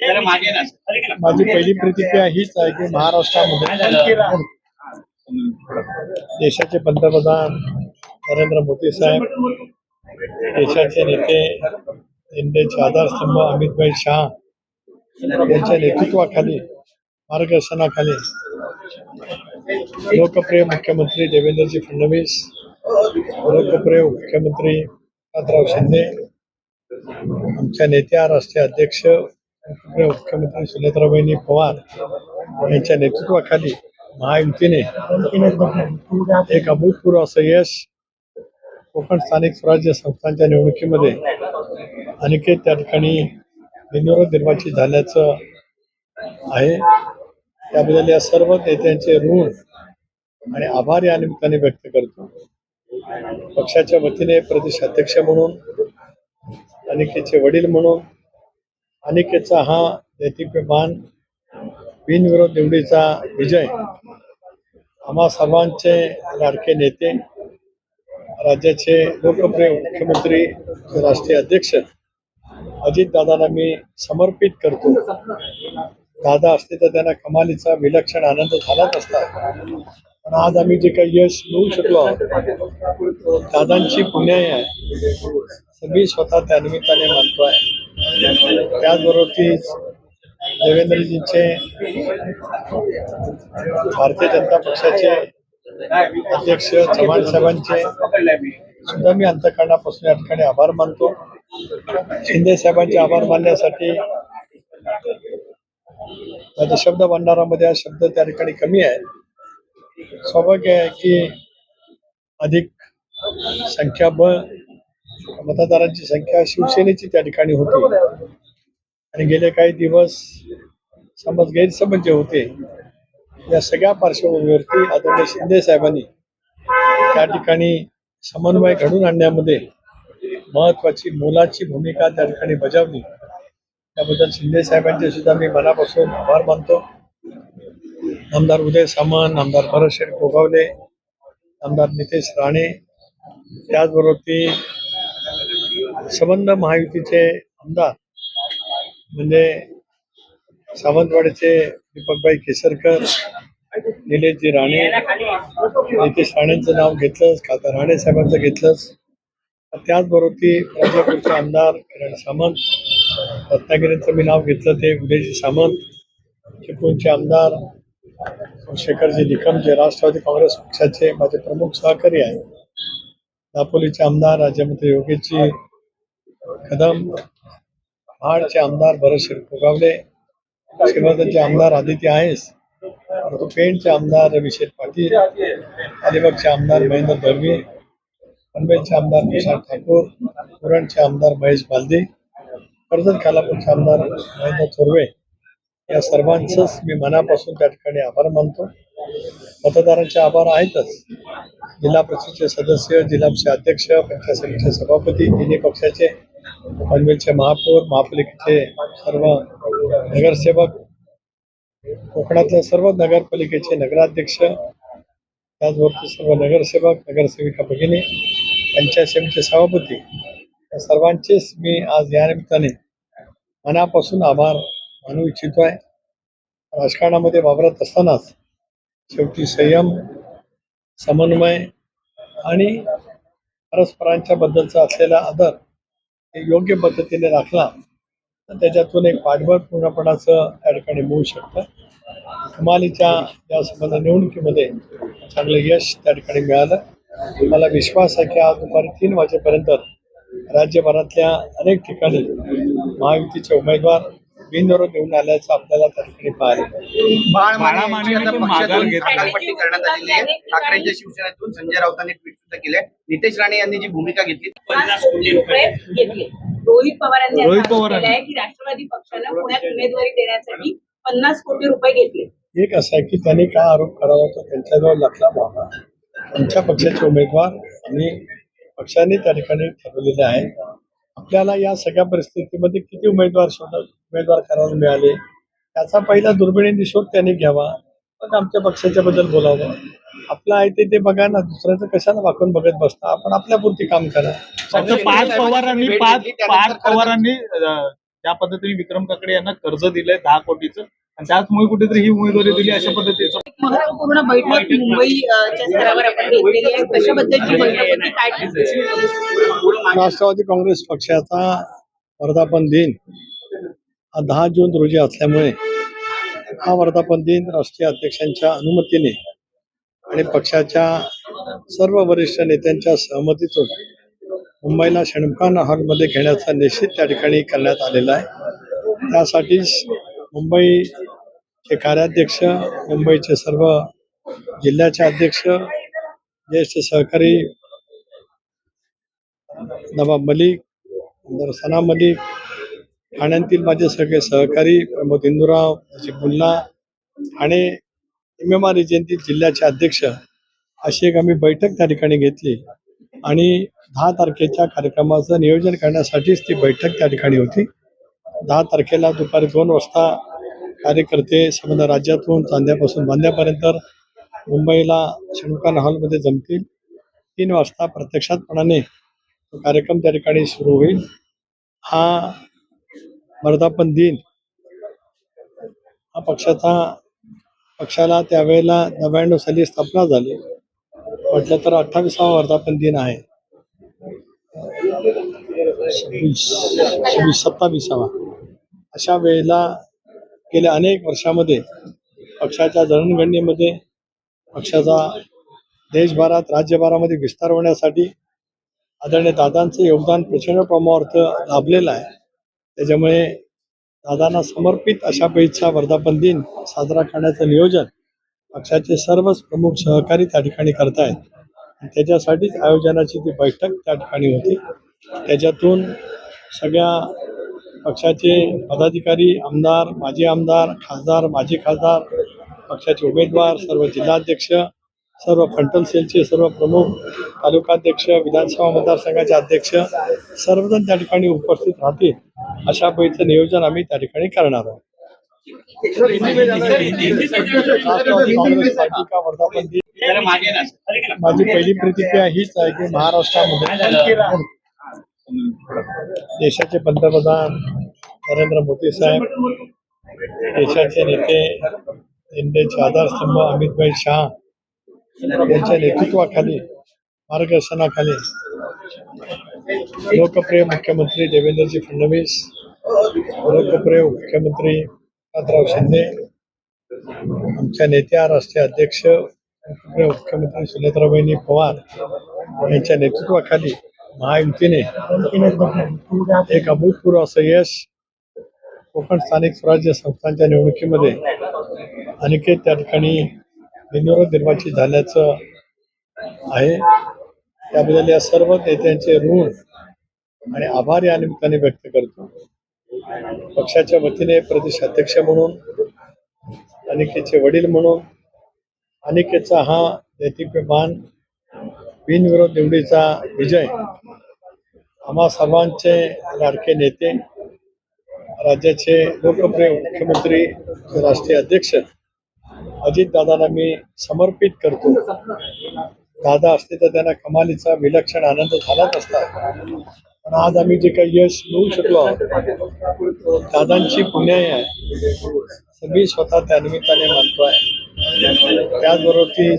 माझी पहिली प्रतिक्रिया हीच आहे की महाराष्ट्रामध्ये देशाचे पंतप्रधान नरेंद्र मोदी साहेब, देशाचे नेते, इंडियाचे आधारस्तंभ अमित शाह यांच्या नेतृत्वाखाली, मार्गदर्शनाखाली लोकप्रिय मुख्यमंत्री देवेंद्रजी फडणवीस, लोकप्रिय मुख्यमंत्री एकनाथराव शिंदे, आमच्या नेत्या राष्ट्रीय अध्यक्ष मुख्यमंत्री सुनेत्राबाई पवार यांच्या नेतृत्वाखाली महायुतीने एक अभूतपूर्व असं यश कोकण स्थानिक स्वराज्य संस्थांच्या निवडणुकीमध्ये अनेक त्या ठिकाणी बिनविरोध निर्वाचित झाल्याचं आहे. त्याबद्दल या सर्व नेत्यांचे ऋण आणि आभार या निमित्ताने व्यक्त करतो. पक्षाच्या वतीने प्रदेश अध्यक्ष म्हणून, अनिकेतचे वडील म्हणून, अनिकेतचा हा दैदिप्यमान बिनविरोध निवडीचा विजय आम्हा सर्वांचे लाडके नेते, राज्याचे लोकप्रिय मुख्यमंत्री, राष्ट्रीय अध्यक्ष अजितदादांना मी समर्पित करतो. दादा असते तर त्यांना कमालीचा विलक्षण आनंद झालाच असता, पण आज आम्ही जे काही यश मिळवू शकलो आहोत दादांची पुण्याई आहे, सगळी स्वतः त्या निमित्ताने मानतोय. त्याचबरोबर ती देवेंद्रजींचे, भारतीय जनता पक्षाचे अध्यक्ष चव्हाण साहेबांचे सुद्धा मी अंतःकरणापासून या ठिकाणी आभार मानतो. शिंदे साहेबांचे आभार मानण्यासाठी माझ्या शब्द भंडारामध्ये हा शब्द त्या ठिकाणी कमी आहे. स्वाभाविक आहे की अधिक संख्याबळ मतदारांची संख्या शिवसेनेची त्या ठिकाणी होती आणि गेले काही दिवस गैरसमज जे होते, या सगळ्या पार्श्वभूमीवरती आदरणीय शिंदे साहेबांनी त्या ठिकाणी समन्वय घडून आणण्यामध्ये महत्वाची मोलाची भूमिका त्या ठिकाणी बजावली. त्याबद्दल शिंदे साहेबांचे सुद्धा मी मनापासून आभार मानतो. आमदार उदय सामंत, आमदार भरतशेठ गोगावले, आमदार नितेश राणे, त्याचबरोबर ती संबंध महायुतीचे आमदार म्हणजे सावंतवाडीचे दीपकभाई केसरकर, निलेशजी राणे, नितेश राणेंचं नाव घेतलंच, खासदार राणे साहेबांचं घेतलंच. त्याचबरोबर ती राजापूरचे आमदार किरण सामंत, रत्नागिरीचं मी नाव घेतलं ते उदयजी सामंत, चिपळूणचे आमदार शेखरजी निकम जे राष्ट्रवादी काँग्रेस पक्षाचे माझे प्रमुख सहकारी आहेत, दापोलीचे आमदार राज्यमंत्री योगेशजी कदम, महाडचे आमदार भरतशेठ गोगावले, श्रीवर्धनचे आमदार आदित्य आहेस, पेणचे आमदार रविशेठ पाटील, अलिबागचे आमदार महेंद्र दळवी, पनवेलचे आमदार तुषार ठाकूर, उरणचे आमदार महेश बालदी, कर्जत खालापूरचे आमदार महेंद्र थोरवे, या सर्वांचंच मी मनापासून त्या ठिकाणी आभार मानतो. मतदारांचे आभार आहेतच. जिल्हा परिषदेचे सदस्य, जिल्हाचे अध्यक्ष, पंचायत समितीचे सभापती, तिन्ही पक्षाचे, पनवेलचे महापौर, महापालिकेचे सर्व नगरसेवक, कोकणातल्या सर्व नगरपालिकेचे नगराध्यक्ष, त्याचबरोबर सर्व नगरसेवक, नगरसेविका भगिनी, पंचायत समितीचे सभापती, या सर्वांचेच मी आज या निमित्ताने मनापासून आभार मानू इच्छितोय. राजकारणामध्ये वावरत असतानाच शेवटी संयम, समन्वय आणि परस्परांच्या बद्दलचा असलेला आदर हे योग्य पद्धतीने राखला तर त्याच्यातून एक पाठबळ पूर्णपणाचं त्या ठिकाणी मिळू शकतं. कमालीच्या या संबंध निवडणुकीमध्ये चांगलं यश त्या ठिकाणी मिळालं. मला विश्वास आहे की आज दुपारी 3 वाजेपर्यंत राज्यभरातल्या अनेक ठिकाणी महायुतीचे उमेदवार बिनविरोध निवडून आल्याचं आपल्याला त्या ठिकाणी पाहायला ठाकरेंच्या शिवसेनेतून संजय राऊतांनी ट्विट सुद्धा केले. नितेश राणे यांनी जी भूमिका घेतली, 50 कोटी रुपये घेतले. रोहित पवारांनी की राष्ट्रवादी पक्षाला पुण्यात उमेदवारी देण्यासाठी 50 कोटी रुपये घेतले. एक असं आहे की त्यांनी काय आरोप करावा तो त्यांच्याजवळ लक्षात व्हावा. त्यांच्या पक्षाचे उमेदवार आणि पक्षाने त्या ठिकाणी ठरवलेले आहे. आपल्याला या सगळ्या परिस्थितीमध्ये किती उमेदवार करायला मिळाले त्याचा पहिला दुर्बिणीने शोध त्यांनी घ्यावा, मग आमच्या पक्षाच्या बद्दल बोलावं. आपलं आहे ते बघा ना, दुसऱ्याचं कशाला वाकून बघत बसता. आपण आपल्यापुरती काम करा. पार्थ पवारांनी त्या पद्धतीने विक्रम काकडे यांना कर्ज दिलंय 10 कोटीचं आणि त्याचमुळे कुठेतरी ही उमेदवारी दिली अशा पद्धतीचं महत्वपूर्ण बैठक मुंबईच्या स्तरावर आपण घेतलेली आहे. कशाबद्दलची बैठक होती, काय ठरलं? राष्ट्रवादी काँग्रेस पक्षाचा वर्धापन दिन हा 10 जून रोजी असल्यामुळे हा वर्धापन दिन राष्ट्रीय अध्यक्षांच्या अनुमतीने आणि पक्षाच्या सर्व वरिष्ठ नेत्यांच्या सहमतीतून मुंबईला शणमखान हॉलमध्ये घेण्याचा निश्चित त्या ठिकाणी करण्यात आलेला आहे. त्यासाठीच मुंबईचे कार्याध्यक्ष, मुंबईचे सर्व जिल्ह्याचे अध्यक्ष, ज्येष्ठ सहकारी नवाब मलिक, आमदार सना मलिक, ठाण्यातील माझे सगळे सहकारी प्रमोद इंदुराव, मुल्ला आणि MMR रिजनतील जिल्ह्याचे अध्यक्ष अशी एक आम्ही बैठक त्या ठिकाणी घेतली आणि 10 तारखेच्या कार्यक्रमाचं नियोजन करण्यासाठीच ती बैठक त्या ठिकाणी होती. 10 तारखेला दुपारी 2 वाजता कार्यकर्ते संपूर्ण राज्यातून चांद्यापासून बांद्यापर्यंत मुंबईला शणमखान हॉलमध्ये जमतील. 3 वाजता प्रत्यक्षातपणाने तो कार्यक्रम त्या ठिकाणी सुरू होईल. हा वर्धापन दिन हा पक्षाला त्यावेळेला 99 साली स्थापना झाली, म्हटलं तर 28वा वर्धापन दिन आहे. 27वा अशा वेळेला गेल्या अनेक वर्षामध्ये पक्षाच्या जडणघडणीमध्ये पक्षाचा देशभरात राज्यभरामध्ये विस्तार होण्यासाठी आदरणीय दादांचं योगदान प्रचंड प्रमाणावर लाभलेलं आहे. त्याच्यामुळे दादांना समर्पित अशा पैचा वर्धापन दिन साजरा करण्याचं नियोजन पक्षाचे सर्वच प्रमुख सहकारी त्या ठिकाणी करतायत. त्याच्यासाठीच आयोजनाची ती बैठक त्या ठिकाणी होती. त्याच्यातून सगळ्या पक्षाचे पदाधिकारी, आमदार, माजी आमदार, खासदार, माजी खासदार, पक्षाचे उमेदवार, सर्व जिल्हाध्यक्ष, सर्व फ्रंटल सेलचे सर्व प्रमुख, तालुकाध्यक्ष, विधानसभा मतदारसंघाचे अध्यक्ष सर्वजण त्या ठिकाणी उपस्थित राहतील अशा पैचं नियोजन आम्ही त्या ठिकाणी करणार आहोत. राष्ट्रवादी काँग्रेस पार्टी का वर्धापन दिन, माझी पहिली प्रतिक्रिया हीच आहे की महाराष्ट्रामध्ये देशाचे पंतप्रधान नरेंद्र मोदी साहेब, देशाचे नेते, इंडियाचे आधारस्तंभ अमितभाई शाह यांच्या नेतृत्वाखाली, मार्गदर्शनाखाली लोकप्रिय मुख्यमंत्री देवेंद्रजी फडणवीस, लोकप्रिय मुख्यमंत्री एकनाथराव शिंदे, आमच्या नेत्या राष्ट्रीय अध्यक्ष लोकप्रिय मुख्यमंत्री सुनेत्राबाईंनी पवार यांच्या नेतृत्वाखाली महायुतीने एक अभूतपूर्व असं यश कोकण स्थानिक स्वराज्य संस्थांच्या निवडणुकीमध्ये अनेक त्या ठिकाणी बिनविरोध निर्वाचित झाल्याचं आहे. त्याबद्दल या सर्व नेत्यांचे ऋण आणि आभार या निमित्ताने व्यक्त करतो. पक्षाच्या वतीने प्रदेश अध्यक्ष म्हणून, अनिकेतचे वडील म्हणून, अनिकेतचा हा दैदिप्यमान बिनविरोध निवडीचा विजय आम्हा सर्वांचे लाडके नेते, राज्याचे लोकप्रिय मुख्यमंत्री, राष्ट्रीय अध्यक्ष अजितदादांना मी समर्पित करतो. दादा असते तर त्यांना कमालीचा विलक्षण आनंद झालाच असता. पण आज आम्ही जे काही यश मिळवू शकलो आहोत दादांची पुण्याई आहे, सगळी स्वतः त्या निमित्ताने मानतोय. त्याचबरोबर ती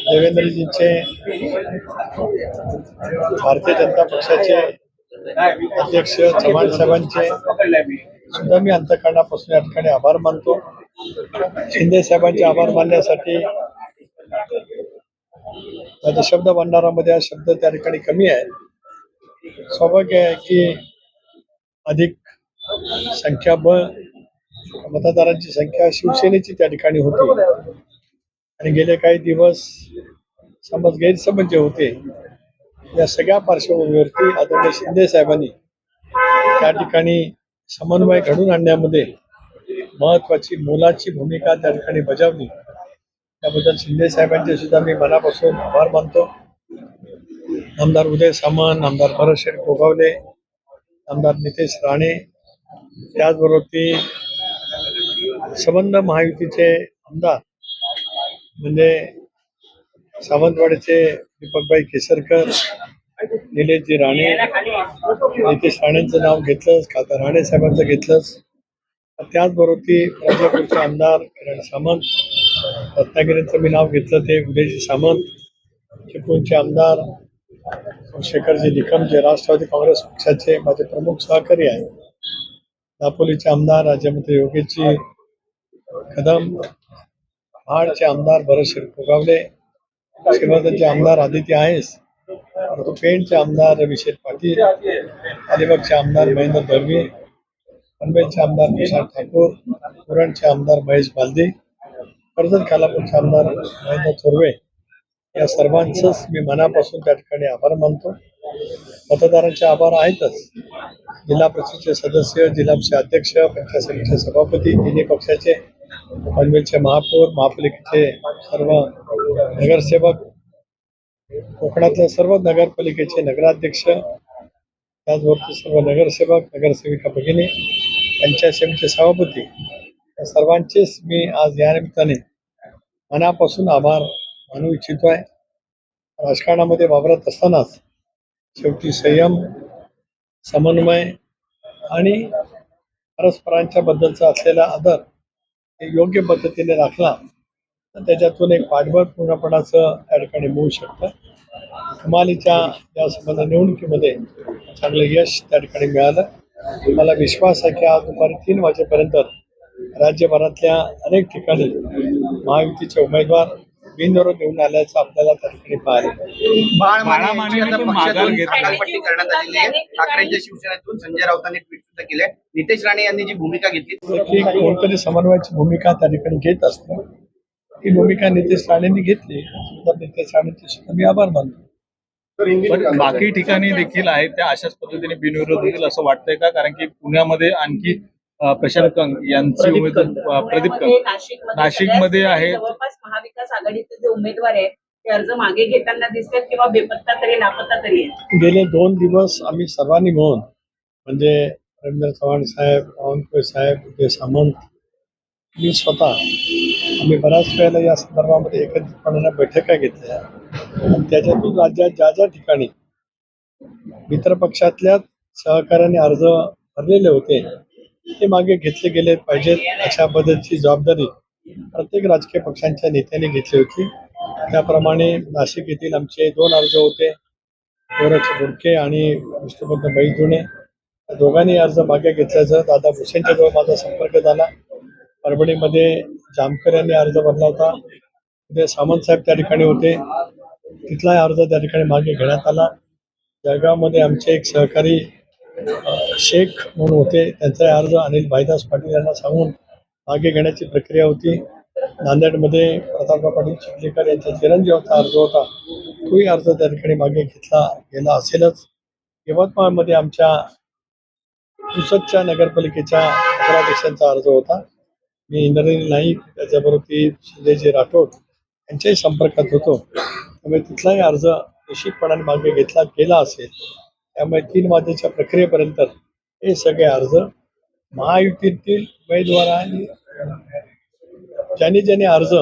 देवेंद्रजींचे, भारतीय जनता पक्षाचे अध्यक्ष चव्हाण साहेबांचे सुद्धा मी अंतःकरणापासून या ठिकाणी आभार मानतो. शिंदे साहेबांचे आभार मानण्यासाठी माझ्या शब्द भंडारामध्ये हा शब्द त्या ठिकाणी कमी आहे. स्वाभाविक आहे की अधिक संख्याबळ मतदारांची संख्या शिवसेनेची त्या ठिकाणी होती आणि गेले काही दिवस गैरसमज जे होते या सगळ्या पार्श्वभूमीवरती आदरणीय शिंदे साहेबांनी त्या ठिकाणी समन्वय घडून आणण्यामध्ये महत्वाची मोलाची भूमिका त्या ठिकाणी बजावली. त्याबद्दल शिंदे साहेबांचे सुद्धा मी मनापासून आभार मानतो. आमदार उदय सामंत, आमदार भरतशेठ गोगावले, आमदार नितेश राणे, त्याचबरोबर ती संबंध महायुतीचे आमदार म्हणजे सावंतवाडीचे दीपकभाई केसरकर, निलेशजी राणे नितेश राणेंचं नाव घेतलंच, खासदार राणे साहेबांचं घेतलंच. त्याचबरोबर ती राजापूरचे आमदार किरण सामंत, रत्नागिरीचं मी नाव घेतलं ते उदयजी सामंत, चिपळूणचे आमदार शेखरजी निकम जे राष्ट्रवादी काँग्रेस पक्षाचे माझे प्रमुख सहकारी आहेत, दापोलीचे आमदार राज्यमंत्री योगेशजी कदम, महाडचे आमदार भरतशेठ गोगावले, श्रीवर्धनचे आमदार आदित्य आहेस, पेणचे आमदार रविशेठ पाटील, अलिबागचे आमदार महेंद्र दळवी, पनवेलचे आमदार विशाल ठाकूर, उरणचे आमदार महेश बालदी, कर्जत खालापूरचे आमदार महेंद्र थोरवे, या सर्वांचंच मी मनापासून त्या ठिकाणी आभार मानतो. मतदारांचे आभार आहेतच. जिल्हा परिषदेचे सदस्य, जिल्हाचे अध्यक्ष, पंचायत समितीचे सभापती, तिन्ही पक्षाचे, पनवेलचे महापौर, महापालिकेचे सर्व नगरसेवक, कोकणातल्या सर्व नगरपालिकेचे नगराध्यक्ष, त्याचबरोबर सर्व नगरसेवक, नगरसेविका भगिनी, पंचायत समितीचे सभापती, या सर्वांचेच मी आज या निमित्ताने मनापासून आभार मानू इच्छितोय. राजकारणामध्ये वावरत असतानाच शेवटी संयम, समन्वय आणि परस्परांच्या बद्दलचा असलेला आदर हे योग्य पद्धतीने राखला तर त्याच्यातून एक पाठबळ पूर्णपणाचं त्या ठिकाणी मिळू शकतं. कमालीच्या या संबंध निवडणुकीमध्ये चांगलं यश त्या ठिकाणी मिळालं. मला विश्वास आहे की आज दुपारी 3 वाजेपर्यंत राज्यभरातल्या अनेक ठिकाणी महायुतीचे उमेदवार बिनविरोध निवडून आल्याचं आपल्याला त्या ठिकाणी पाहायला मिळेल. बाळा माने आता पक्षातून माघार घेतली. हकालपट्टी करण्यात आलेली आहे. ठाकरेंच्या शिवसेनेतून संजय राऊतांनी ट्विट सुद्धा केलंय. नितेश राणे यांनी जी भूमिका घेतली की कोणतरी समन्वयाची भूमिका त्या ठिकाणी घेत असतो, ती भूमिका नितेश राणेंनी घेतली, तर नितेश राणेंचे सुद्धा मी आभार मानतो. पण बाकी ठिकाणी देखील आहेत त्या अशाच पद्धतीने बिनविरोध होतील असं वाटतंय का? कारण की पुण्यामध्ये आणखी प्रशांत कंग यांची उमेदवार प्रदीप कंग नाशिकमध्ये आहे. जवळपास महाविकास आघाडीचे जे उमेदवार आहेत ते अर्ज मागे घेताना दिसतात किंवा बेपत्ता तरी लापत्ता तरी आहेत. गेले 2 दिवस आम्ही सर्वांनी मिळून म्हणजे रवींद्र चव्हाण साहेब, बावनकुळे साहेब, उदय सामंत, मी स्वतः आम्ही बऱ्याच वेळेला या संदर्भामध्ये एकत्रितपणे बैठका घेतल्या आणि त्याच्यातून राज्यात ज्या ज्या ठिकाणी मित्रपक्षातल्या सहकार्याने अर्ज भरलेले होते ते मागे घेतले गेले पाहिजेत अशा पद्धतीची जबाबदारी प्रत्येक राजकीय पक्षांच्या नेत्यांनी घेतली होती. त्याप्रमाणे नाशिक येथील आमचे 2 अर्ज होते, गोरक्ष बुडके आणि विष्णुपंत बैजुणे, या दोघांनी अर्ज मागे घेतल्याचं दादा भुसेंच्या जवळ माझा संपर्क झाला. परभणीमध्ये जामकर यांनी अर्ज भरला होता, उदय सामंत साहेब त्या ठिकाणी होते, तिथला अर्ज त्या ठिकाणी मागे घेण्यात आला. जळगावमध्ये आमचे एक सहकारी शेख म्हणून होते, त्यांचा अर्ज अनिल भाईदास पाटील यांना सांगून मागे घेण्याची प्रक्रिया होती. नांदेडमध्ये प्रतापराव पाटील चिखलीकर यांच्या चिरंजीवाचा अर्ज होता, तोही अर्ज त्या ठिकाणी मागे घेतला गेला असेलच. यवतमाळमध्ये आमच्या पुसदच्या नगरपालिकेच्या नगराध्यक्षांचा अर्ज होता. मी इंद्रनील नाईक, त्याच्याबरोबर ती संजयजी राठोड यांच्याही संपर्कात होतो, त्यामुळे तिथलाही अर्ज निश्चितपणाने मागे घेतला गेला असेल. त्यामुळे 3 वाजेच्या प्रक्रियेपर्यंत हे सगळे अर्ज महायुतीतील उमेदवारांनी ज्यांनी अर्ज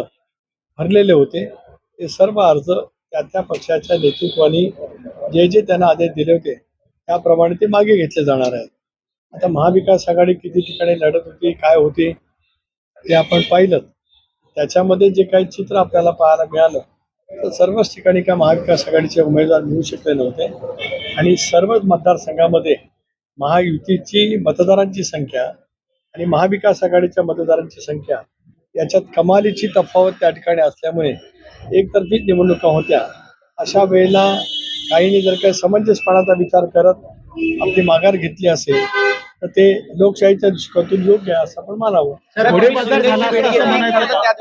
भरलेले होते ते सर्व अर्ज त्या पक्षाच्या नेतृत्वाने जे त्यांना आदेश दिले होते त्याप्रमाणे ते मागे घेतले जाणार आहेत. आता महाविकास आघाडी किती ठिकाणी लढत होती, काय होती ते आपण पाहिलं. त्याच्यामध्ये जे काही चित्र आपल्याला पाहायला मिळालं तर सर्वच ठिकाणी काय महाविकास आघाडीचे उमेदवार मिळू शकले नव्हते आणि सर्वच मतदारसंघामध्ये महायुतीची मतदारांची संख्या आणि महाविकास आघाडीच्या मतदारांची संख्या याच्यात कमालीची तफावत त्या ठिकाणी असल्यामुळे एकतर्फी निवडणुका होत्या. अशा वेळेला काहींनी जर काही समंजसपणाचा विचार करत आपली माघार घेतली असेल तर ते लोकशाहीच्या दृष्टिकोनातून योग्य आहे असं आपण मानावं. घोडेबाजार झाला असं म्हणायचं का?